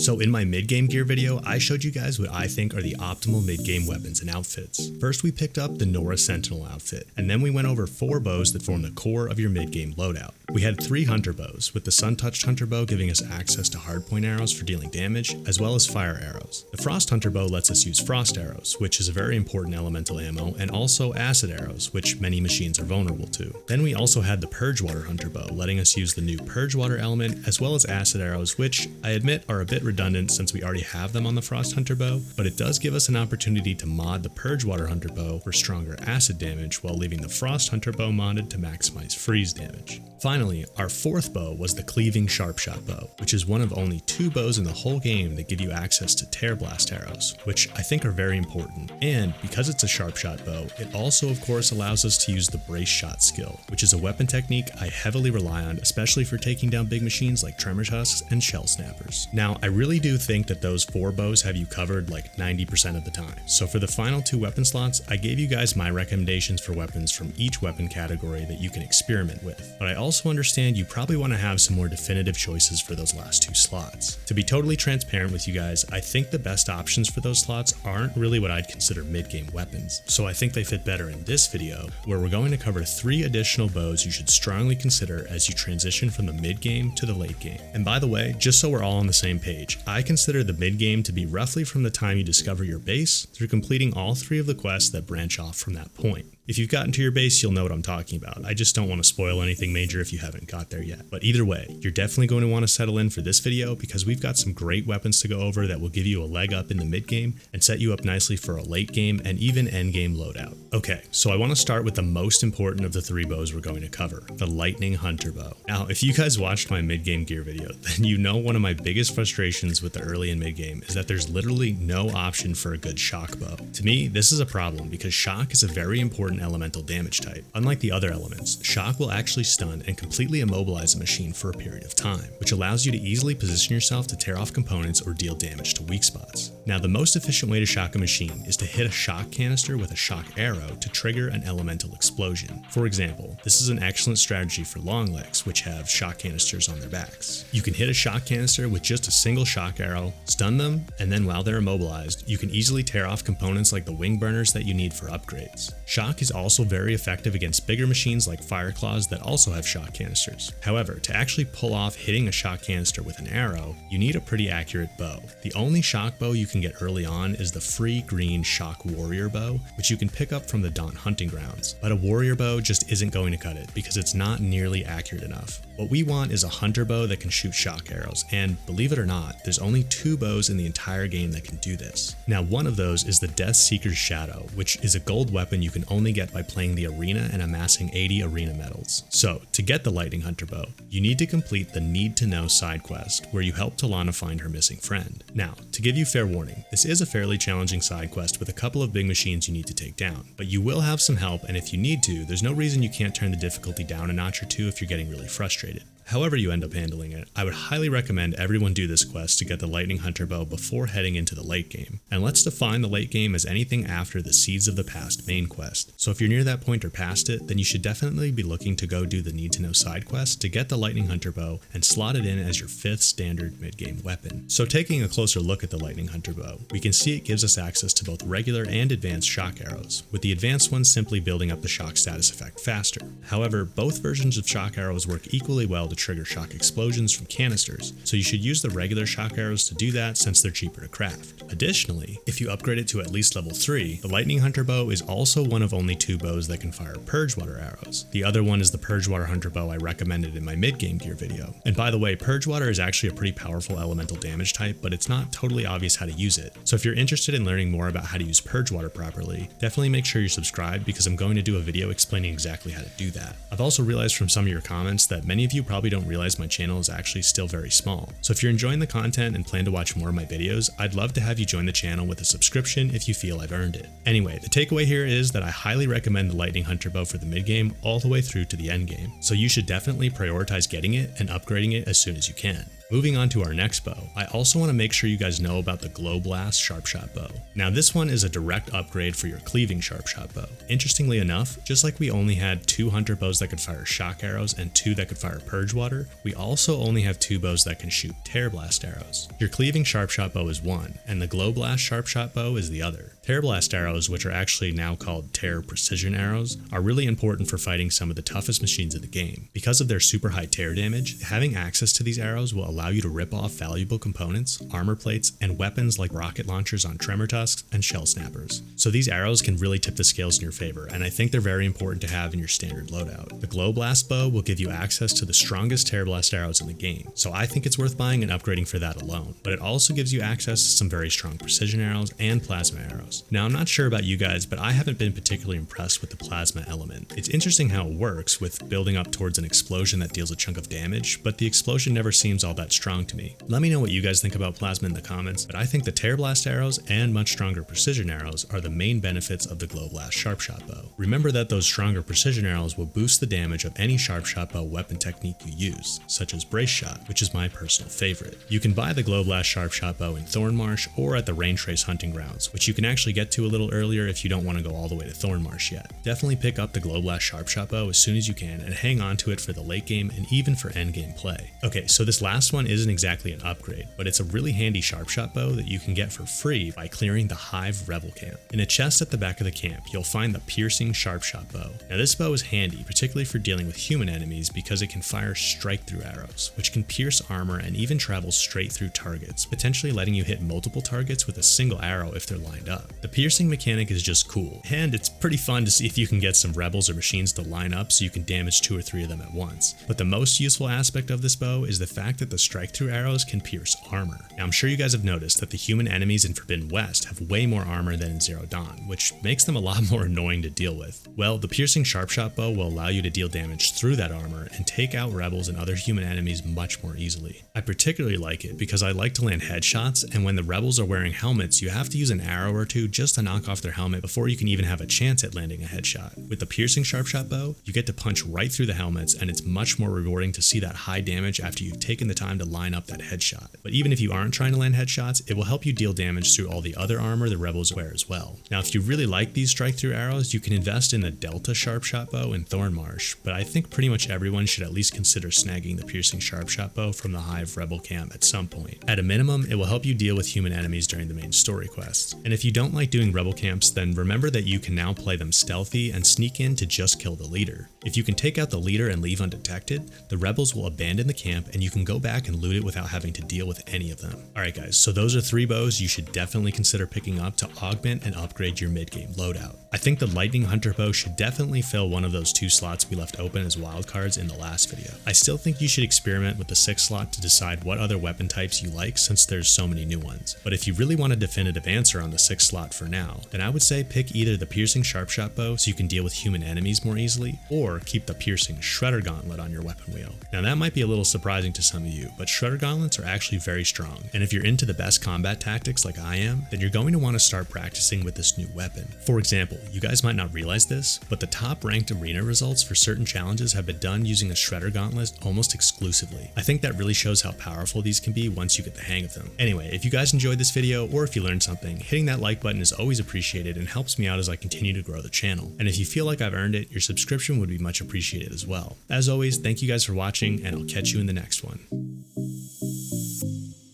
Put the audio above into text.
So in my mid-game gear video, I showed you guys what I think are the optimal mid-game weapons and outfits. First we picked up the Nora Sentinel outfit, and then we went over 4 bows that form the core of your mid-game loadout. We had 3 hunter bows, with the sun-touched hunter bow giving us access to hardpoint arrows for dealing damage, as well as fire arrows. The frost hunter bow lets us use frost arrows, which is a very important elemental ammo, and also acid arrows, which many machines are vulnerable to. Then we also had the purge water hunter bow, letting us use the new purge water element, as well as acid arrows, which I admit are a bit redundant since we already have them on the frost hunter bow, but it does give us an opportunity to mod the purge water hunter bow for stronger acid damage while leaving the frost hunter bow modded to maximize freeze damage. Finally, our 4th bow was the cleaving Sharpshot Bow, which is one of only 2 bows in the whole game that give you access to tear blast arrows, which I think are very important. And because it's a Sharpshot bow, it also of course allows us to use the brace shot skill, which is a weapon technique I heavily rely on, especially for taking down big machines like tremor tusks and shell snappers. Now, I really do think that those 4 bows have you covered like 90% of the time. So for the final 2 weapon slots, I gave you guys my recommendations for weapons from each weapon category that you can experiment with, but I also understand you probably want to have some more definitive choices for those last 2 slots. To be totally transparent with you guys, I think the best options for those slots aren't really what I'd consider mid-game weapons, so I think they fit better in this video, where we're going to cover 3 additional bows you should strongly consider as you transition from the mid-game to the late game. And by the way, just so we're all on the same page, I consider the mid-game to be roughly from the time you discover your base through completing all 3 of the quests that branch off from that point. If you've gotten to your base, you'll know what I'm talking about. I just don't want to spoil anything major if you haven't got there yet. But either way, you're definitely going to want to settle in for this video because we've got some great weapons to go over that will give you a leg up in the mid game and set you up nicely for a late game and even end game loadout. Okay, so I want to start with the most important of the 3 bows we're going to cover, the Lightning Hunter Bow. Now, if you guys watched my mid game gear video, then you know one of my biggest frustrations with the early and mid game is that there's literally no option for a good shock bow. To me, this is a problem because shock is a very important elemental damage type. Unlike the other elements, shock will actually stun and completely immobilize a machine for a period of time, which allows you to easily position yourself to tear off components or deal damage to weak spots. Now, the most efficient way to shock a machine is to hit a shock canister with a shock arrow to trigger an elemental explosion. For example, this is an excellent strategy for long legs, which have shock canisters on their backs. You can hit a shock canister with just a single shock arrow, stun them, and then while they're immobilized, you can easily tear off components like the wing burners that you need for upgrades. Shock is also very effective against bigger machines like Fireclaws that also have shock canisters. However, to actually pull off hitting a shock canister with an arrow, you need a pretty accurate bow. The only shock bow you can get early on is the free green Shock Warrior Bow, which you can pick up from the Daunt Hunting Grounds, but a Warrior Bow just isn't going to cut it because it's not nearly accurate enough. What we want is a hunter bow that can shoot shock arrows, and believe it or not, there's only 2 bows in the entire game that can do this. Now, one of those is the Death Seeker's Shadow, which is a gold weapon you can only get by playing the arena and amassing 80 arena medals. So, to get the Lightning Hunter Bow, you need to complete the Need to Know side quest, where you help Talana find her missing friend. Now, to give you fair warning, this is a fairly challenging side quest with a couple of big machines you need to take down, but you will have some help, and if you need to, there's no reason you can't turn the difficulty down a notch or 2 if you're getting really frustrated. However you end up handling it, I would highly recommend everyone do this quest to get the Lightning Hunter Bow before heading into the late game. And let's define the late game as anything after the Seeds of the Past main quest. So if you're near that point or past it, then you should definitely be looking to go do the Need to Know side quest to get the Lightning Hunter Bow and slot it in as your 5th standard mid-game weapon. So taking a closer look at the Lightning Hunter Bow, we can see it gives us access to both regular and advanced shock arrows, with the advanced ones simply building up the shock status effect faster. However, both versions of shock arrows work equally well to trigger shock explosions from canisters, so you should use the regular shock arrows to do that since they're cheaper to craft. Additionally, if you upgrade it to at least level 3, the Lightning Hunter Bow is also one of only 2 bows that can fire Purge Water arrows. The other one is the Purge Water Hunter Bow I recommended in my mid-game gear video. And by the way, Purge Water is actually a pretty powerful elemental damage type, but it's not totally obvious how to use it. So if you're interested in learning more about how to use Purge Water properly, definitely make sure you're subscribed because I'm going to do a video explaining exactly how to do that. I've also realized from some of your comments that many of you probably don't realize my channel is actually still very small. So if you're enjoying the content and plan to watch more of my videos, I'd love to have you join the channel with a subscription if you feel I've earned it. Anyway, the takeaway here is that I highly recommend the Lightning Hunter Bow for the mid game all the way through to the end game. So you should definitely prioritize getting it and upgrading it as soon as you can. Moving on to our next bow, I also want to make sure you guys know about the Glowblast Sharpshot Bow. Now this one is a direct upgrade for your cleaving Sharpshot Bow. Interestingly enough, just like we only had 2 hunter bows that could fire shock arrows and 2 that could fire purge water, we also only have 2 bows that can shoot tear blast arrows. Your cleaving Sharpshot Bow is one, and the Glowblast Sharpshot Bow is the other. Tear blast arrows, which are actually now called tear precision arrows, are really important for fighting some of the toughest machines in the game. Because of their super high tear damage, having access to these arrows will allow you to rip off valuable components, armor plates, and weapons like rocket launchers on tremor tusks and shell snappers. So these arrows can really tip the scales in your favor, and I think they're very important to have in your standard loadout. The Glowblast Bow will give you access to the strongest tear blast arrows in the game, so I think it's worth buying and upgrading for that alone. But it also gives you access to some very strong precision arrows and plasma arrows. Now I'm not sure about you guys, but I haven't been particularly impressed with the plasma element. It's interesting how it works with building up towards an explosion that deals a chunk of damage, but the explosion never seems all that strong to me. Let me know what you guys think about plasma in the comments, but I think the tear blast arrows and much stronger precision arrows are the main benefits of the Glowblast Sharpshot Bow. Remember that those stronger precision arrows will boost the damage of any Sharpshot Bow weapon technique you use, such as brace shot, which is my personal favorite. You can buy the Glowblast Sharpshot Bow in Thornmarsh or at the Raintrace hunting grounds, which you can actually get to a little earlier if you don't want to go all the way to Thornmarsh yet. Definitely pick up the Glowblast Sharpshot Bow as soon as you can and hang on to it for the late game and even for endgame play. Okay, so this last one isn't exactly an upgrade, but it's a really handy Sharpshot Bow that you can get for free by clearing the Hive Rebel Camp. In a chest at the back of the camp, you'll find the piercing Sharpshot Bow. Now this bow is handy, particularly for dealing with human enemies because it can fire strike-through arrows, which can pierce armor and even travel straight through targets, potentially letting you hit multiple targets with a single arrow if they're lined up. The piercing mechanic is just cool, and it's pretty fun to see if you can get some rebels or machines to line up so you can damage 2 or 3 of them at once. But the most useful aspect of this bow is the fact that the strike-through arrows can pierce armor. Now I'm sure you guys have noticed that the human enemies in Forbidden West have way more armor than in Zero Dawn, which makes them a lot more annoying to deal with. Well, the piercing Sharpshot Bow will allow you to deal damage through that armor and take out rebels and other human enemies much more easily. I particularly like it because I like to land headshots, and when the rebels are wearing helmets, you have to use an arrow or two just to knock off their helmet before you can even have a chance at landing a headshot. With the piercing Sharpshot Bow, you get to punch right through the helmets, and it's much more rewarding to see that high damage after you've taken the time to line up that headshot. But even if you aren't trying to land headshots, it will help you deal damage through all the other armor the rebels wear as well. Now if you really like these strike-through arrows, you can invest in the Delta Sharpshot Bow in Thornmarsh, but I think pretty much everyone should at least consider snagging the piercing Sharpshot Bow from the Hive Rebel Camp at some point. At a minimum, it will help you deal with human enemies during the main story quests. And if you don't like doing rebel camps, then remember that you can now play them stealthy and sneak in to just kill the leader. If you can take out the leader and leave undetected, the rebels will abandon the camp and you can go back and loot it without having to deal with any of them. Alright guys, so those are 3 bows you should definitely consider picking up to augment and upgrade your mid-game loadout. I think the Lightning Hunter Bow should definitely fill one of those 2 slots we left open as wildcards in the last video. I still think you should experiment with the 6th slot to decide what other weapon types you like since there's so many new ones. But if you really want a definitive answer on the 6th slot for now, then I would say pick either the piercing Sharpshot Bow so you can deal with human enemies more easily, or keep the piercing Shredder Gauntlet on your weapon wheel. Now that might be a little surprising to some of you, but Shredder Gauntlets are actually very strong, and if you're into the best combat tactics like I am, then you're going to want to start practicing with this new weapon. For example, you guys might not realize this, but the top ranked arena results for certain challenges have been done using a Shredder Gauntlet almost exclusively. I think that really shows how powerful these can be once you get the hang of them. Anyway, if you guys enjoyed this video, or if you learned something, hitting that like button is always appreciated and helps me out as I continue to grow the channel. And if you feel like I've earned it, your subscription would be much appreciated as well. As always, thank you guys for watching, and I'll catch you in the next one.